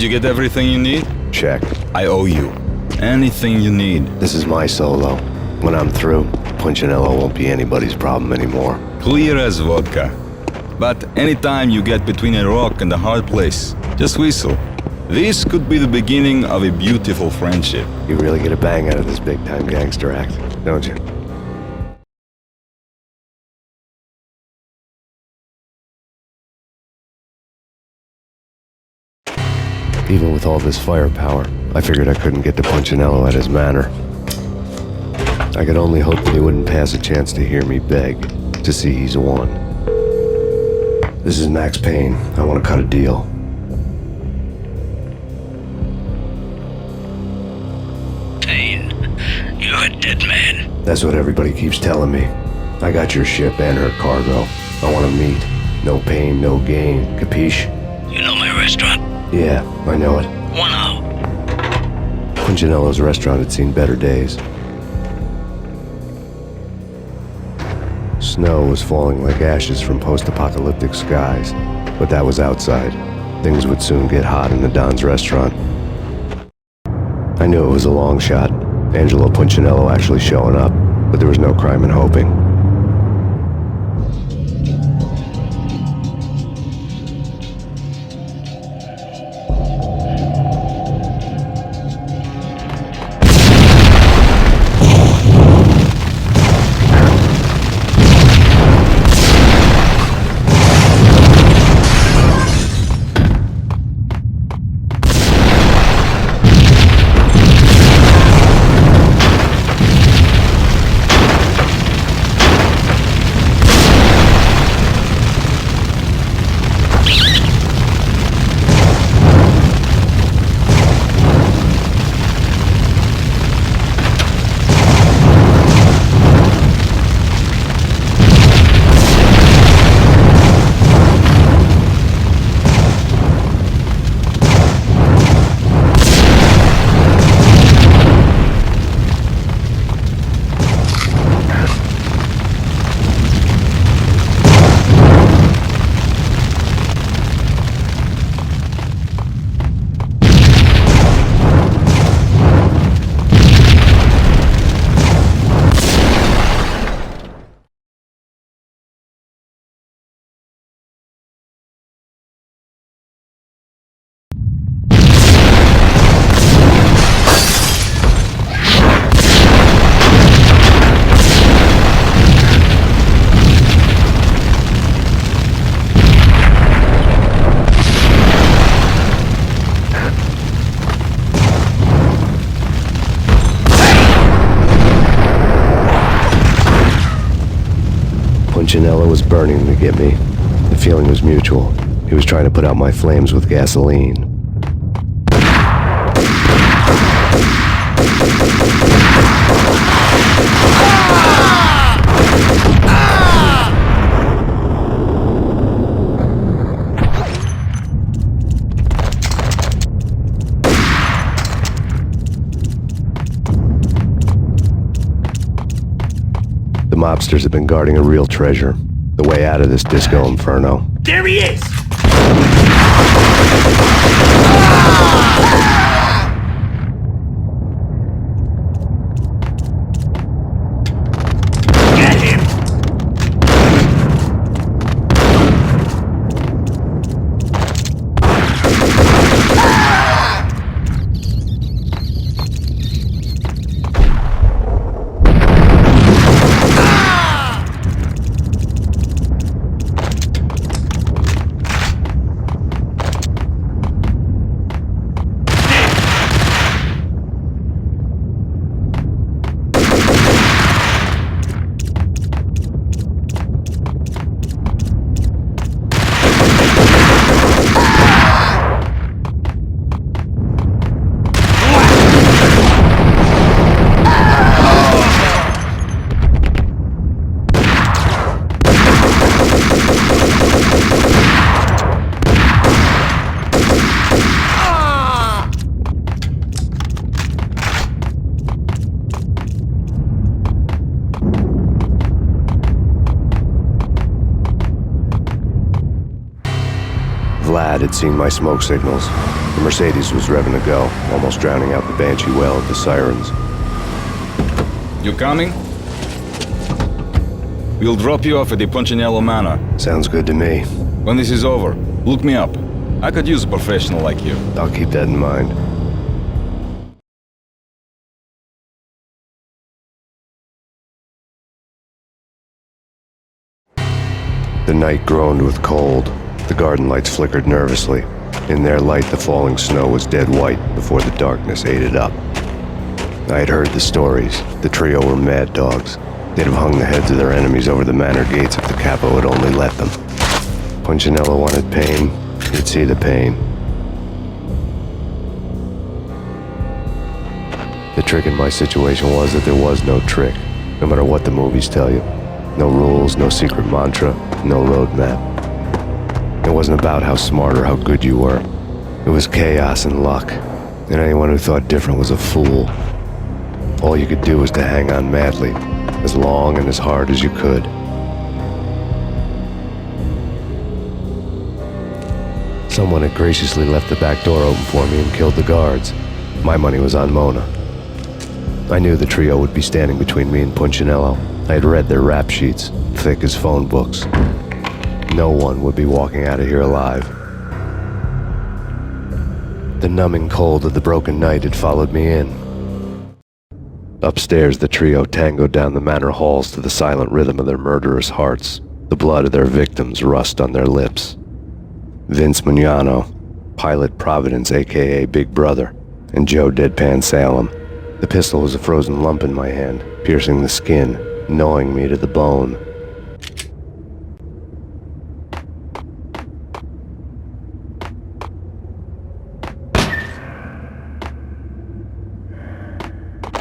Did you get everything you need? Check. I owe you. Anything you need. This is my solo. When I'm through, Punchinello won't be anybody's problem anymore. Clear as vodka. But anytime you get between a rock and a hard place, just whistle. This could be the beginning of a beautiful friendship. You really get a bang out of this big-time gangster act, don't you? Even with all this firepower, I figured I couldn't get to Punchinello at his manor. I could only hope that he wouldn't pass a chance to hear me beg to see he's won. This is Max Payne. I want to cut a deal. Payne, you're a dead man. That's what everybody keeps telling me. I got your ship and her cargo. I want to meet. No pain, no gain. Capiche? You know my restaurant? Yeah, I know it. 1 hour. Punchinello's restaurant had seen better days. Snow was falling like ashes from post-apocalyptic skies, but that was outside. Things would soon get hot in the Don's restaurant. I knew it was a long shot, Angelo Punchinello actually showing up, but there was no crime in hoping. Punchinello was burning to get me. The feeling was mutual. He was trying to put out my flames with gasoline. The mobsters have been guarding a real treasure. The way out of this disco inferno. There he is! Get him! lad had seen my smoke signals. The Mercedes was revving to go, almost drowning out the Banshee wail of the sirens. You coming? We'll drop you off at the Punchinello Manor. Sounds good to me. When this is over, look me up. I could use a professional like you. I'll keep that in mind. The night groaned with cold. The garden lights flickered nervously. In their light, the falling snow was dead white before the darkness ate it up. I had heard the stories. The trio were mad dogs. They'd have hung the heads of their enemies over the manor gates if the capo had only let them. Punchinello wanted Payne. He'd see the pain. The trick in my situation was that there was no trick, no matter what the movies tell you. No rules, no secret mantra, no roadmap. It wasn't about how smart or how good you were. It was chaos and luck, and anyone who thought different was a fool. All you could do was to hang on madly, as long and as hard as you could. Someone had graciously left the back door open for me and killed the guards. My money was on Mona. I knew the trio would be standing between me and Punchinello. I had read their rap sheets, thick as phone books. No one would be walking out of here alive. The numbing cold of the broken night had followed me in. Upstairs, the trio tangoed down the manor halls to the silent rhythm of their murderous hearts, the blood of their victims rust on their lips. Vince Mugnano, Pilot Providence aka Big Brother, and Joe Deadpan Salem. The pistol was a frozen lump in my hand, piercing the skin, gnawing me to the bone.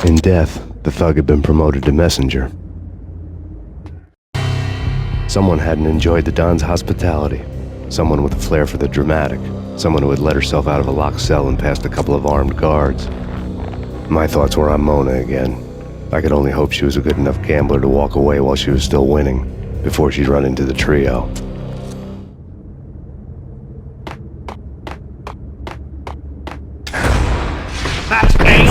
In death, the thug had been promoted to messenger. Someone hadn't enjoyed the Don's hospitality. Someone with a flair for the dramatic. Someone who had let herself out of a locked cell and past a couple of armed guards. My thoughts were on Mona again. I could only hope she was a good enough gambler to walk away while she was still winning, before she'd run into the trio. That's Payne!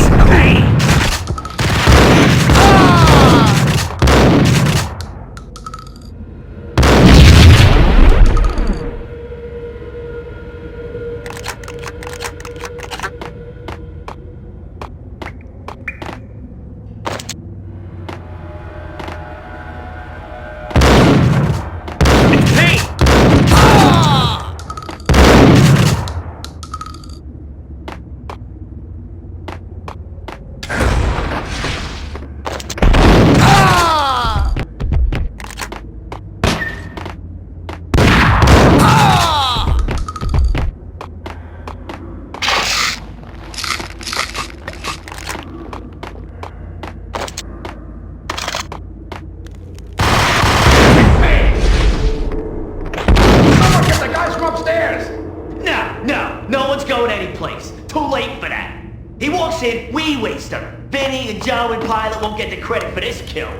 No one's going anyplace. Too late for that. He walks in, we waste her. Vinny and Joe and Pilot won't get the credit for this kill.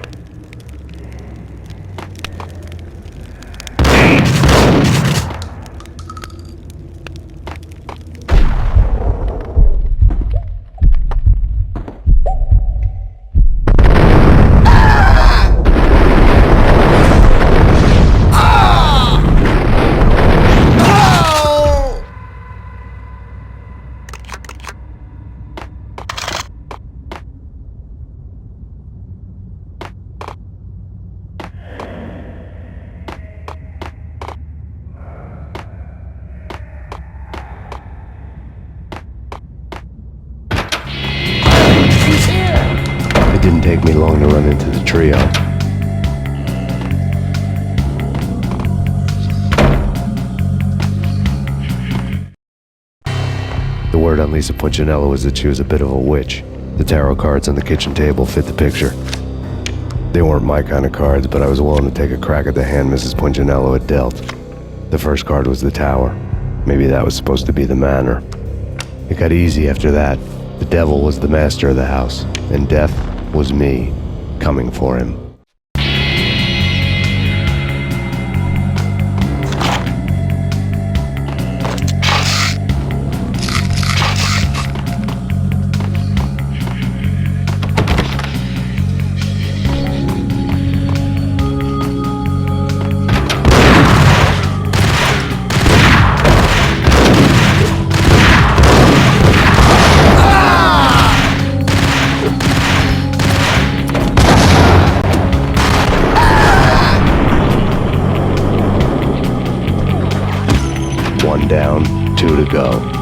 It didn't take me long to run into the trio. The word on Lisa Punchinello was that she was a bit of a witch. The tarot cards on the kitchen table fit the picture. They weren't my kind of cards, but I was willing to take a crack at the hand Mrs. Punchinello had dealt. The first card was the tower. Maybe that was supposed to be the manor. It got easy after that. The devil was the master of the house, and death was me, coming for him. go.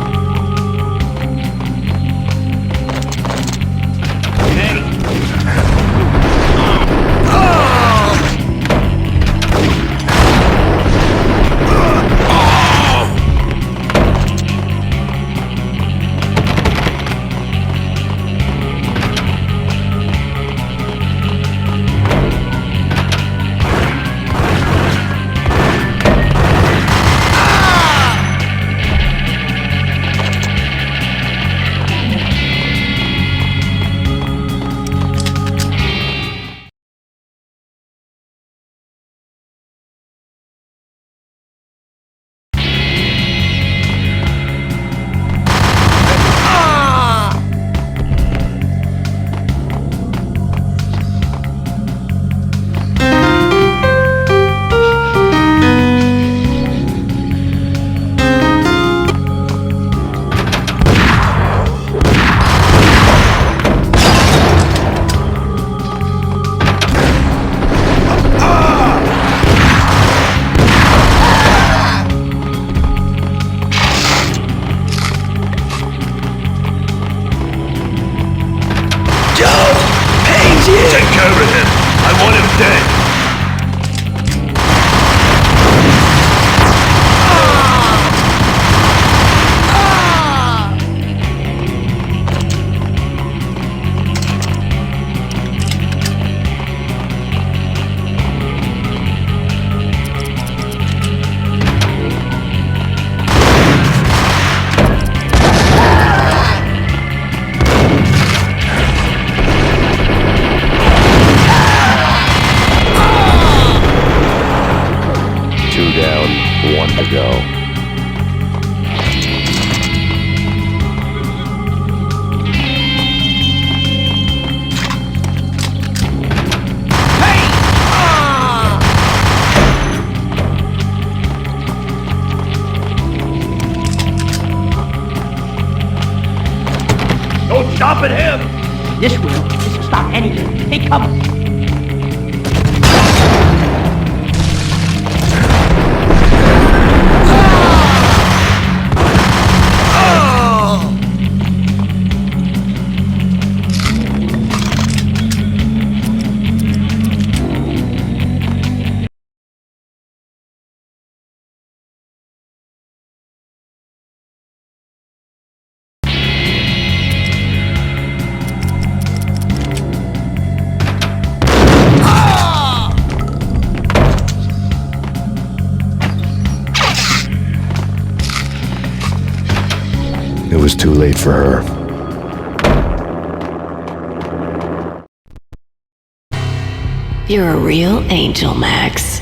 Take care of him. I want him dead. Two down, one to go. Don't stop at him. This will. This will stop anything. Hey, come on. It was too late for her. You're a real angel, Max.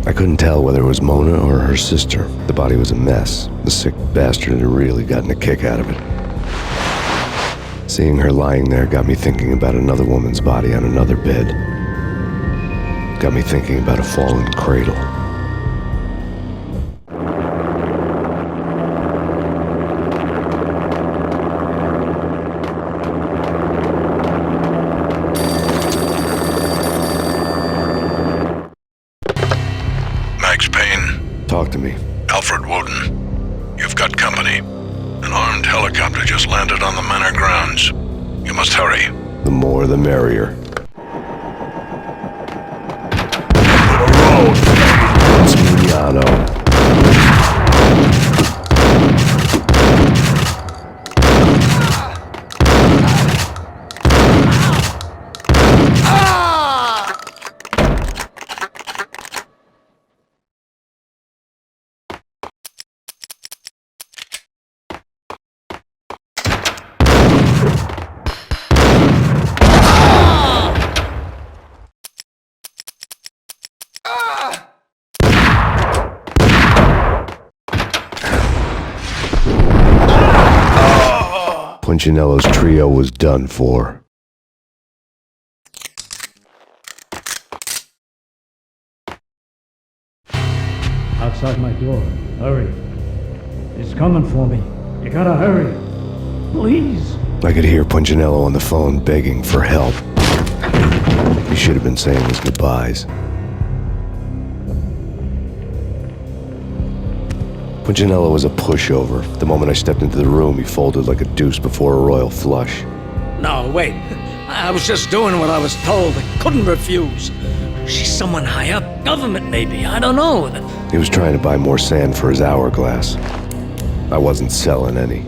I couldn't tell whether it was Mona or her sister. The body was a mess. The sick bastard had really gotten a kick out of it. Seeing her lying there got me thinking about another woman's body on another bed. Got me thinking about a fallen cradle. Max Payne. Talk to me. Alfred Woden. You've got company. An armed helicopter just landed on the manor grounds. You must hurry. The more the merrier. It's Miliano. Punchinello's trio was done for. Outside my door. Hurry. It's coming for me. You gotta hurry. Please. I could hear Punchinello on the phone begging for help. He should have been saying his goodbyes. Punchinello was a pushover. The moment I stepped into the room, he folded like a deuce before a royal flush. No, wait. I was just doing what I was told. I couldn't refuse. She's someone high up. Government, maybe. I don't know. He was trying to buy more sand for his hourglass. I wasn't selling any.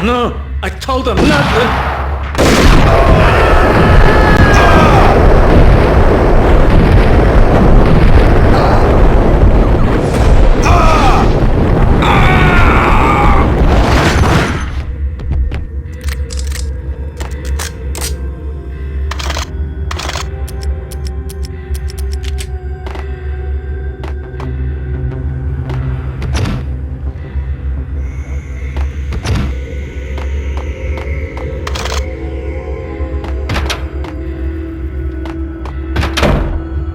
No, I told him not.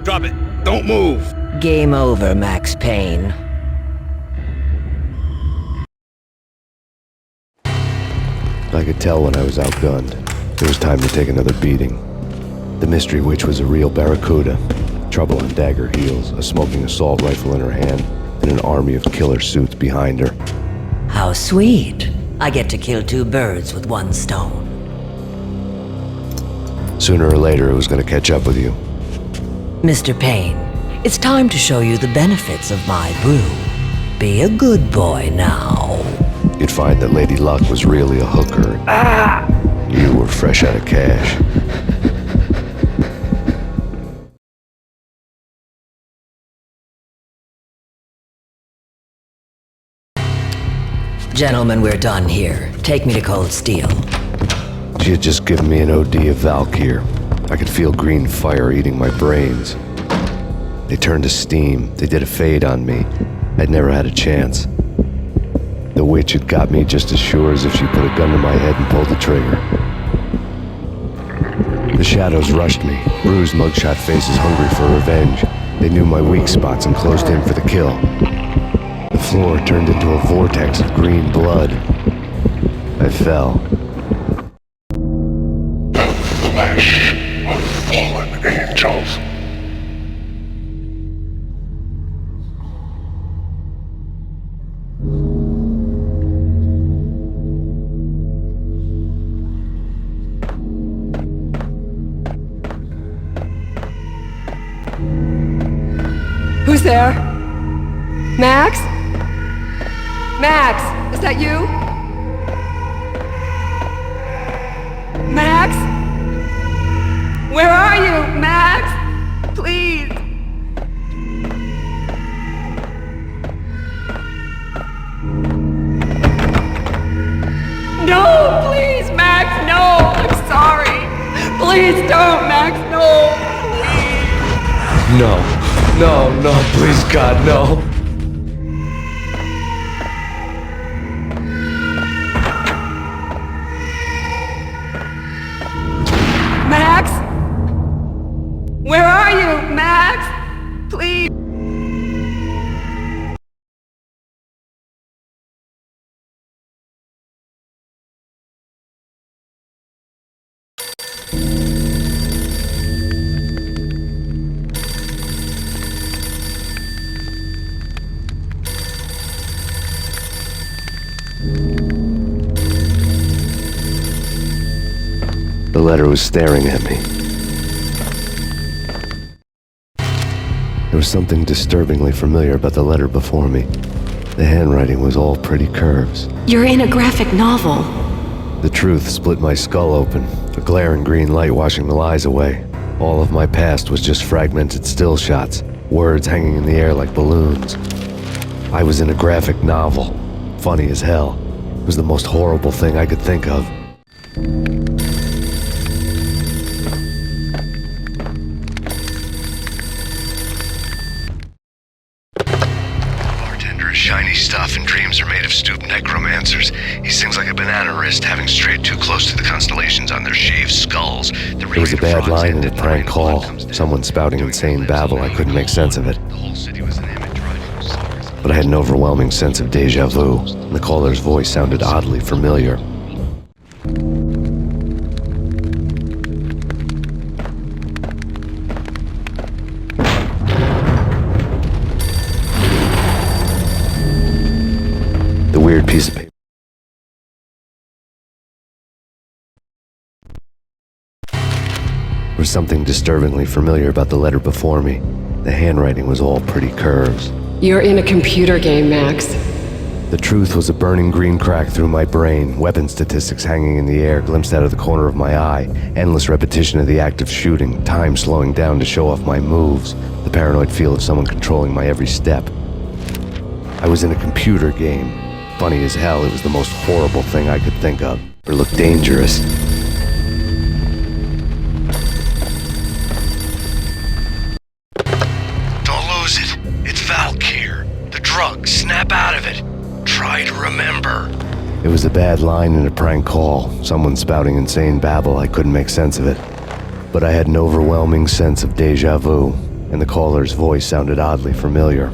Drop it. Don't move. Game over, Max Payne. I could tell when I was outgunned. It was time to take another beating. The mystery witch was a real barracuda. Trouble on dagger heels, a smoking assault rifle in her hand, and an army of killer suits behind her. How sweet. I get to kill two birds with one stone. Sooner or later, it was going to catch up with you. Mr. Payne, it's time to show you the benefits of my brew. Be a good boy now. You'd find that Lady Luck was really a hooker. You were fresh out of cash. Gentlemen, we're done here. Take me to Cold Steel. She had just given me an OD of Valkyr. I could feel green fire eating my brains. They turned to steam. They did a fade on me. I'd never had a chance. The witch had got me just as sure as if she put a gun to my head and pulled the trigger. The shadows rushed me, bruised mugshot faces hungry for revenge. They knew my weak spots and closed in for the kill. The floor turned into a vortex of green blood. I fell. Flesh of fallen angels. Who's there? Max? Max, is that you? Max? Where are you, Max? Please. No, please, Max, no. I'm sorry. Please don't, Max, no. Please. No, please God, no. Max? Where are you, Max? Please. The letter was staring at me. There was something disturbingly familiar about the letter before me. The handwriting was all pretty curves. You're in a graphic novel. The truth split my skull open, a glaring green light washing the lies away. All of my past was just fragmented still shots, words hanging in the air like balloons. I was in a graphic novel. Funny as hell. It was the most horrible thing I could think of. Shiny stuff and dreams are made of stooped necromancers. He sings like a banana wrist, having strayed too close to the constellations on their shaved skulls. There was a bad line in a prank call. Someone spouting insane babble. I couldn't make sense of it. But I had an overwhelming sense of deja vu, and the caller's voice sounded oddly familiar. There was something disturbingly familiar about the letter before me. The handwriting was all pretty curves. You're in a computer game, Max. The truth was a burning green crack through my brain, weapon statistics hanging in the air, glimpsed out of the corner of my eye, endless repetition of the act of shooting, time slowing down to show off my moves, the paranoid feel of someone controlling my every step. I was in a computer game. Funny as hell, it was the most horrible thing I could think of. It looked dangerous. Don't lose it. It's Valk here. The drug. Snap out of it. Try to remember. It was a bad line in a prank call, someone spouting insane babble. I couldn't make sense of it. But I had an overwhelming sense of déjà vu, and the caller's voice sounded oddly familiar.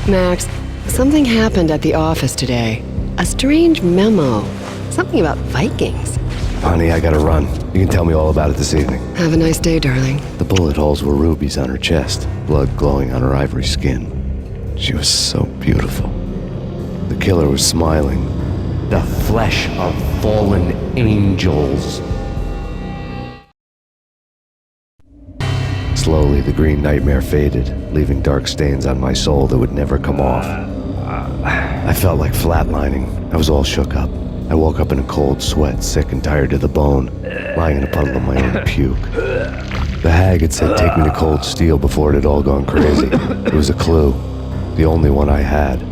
Max, something happened at the office today. A strange memo. Something about Vikings. Honey, I gotta run. You can tell me all about it this evening. Have a nice day, darling. The bullet holes were rubies on her chest, blood glowing on her ivory skin. She was so beautiful. The killer was smiling. The flesh of fallen angels. Slowly, the green nightmare faded, leaving dark stains on my soul that would never come off. I felt like flatlining. I was all shook up. I woke up in a cold sweat, sick and tired to the bone, lying in a puddle of my own puke. The hag had said take me to Cold Steel before it had all gone crazy. It was a clue, the only one I had.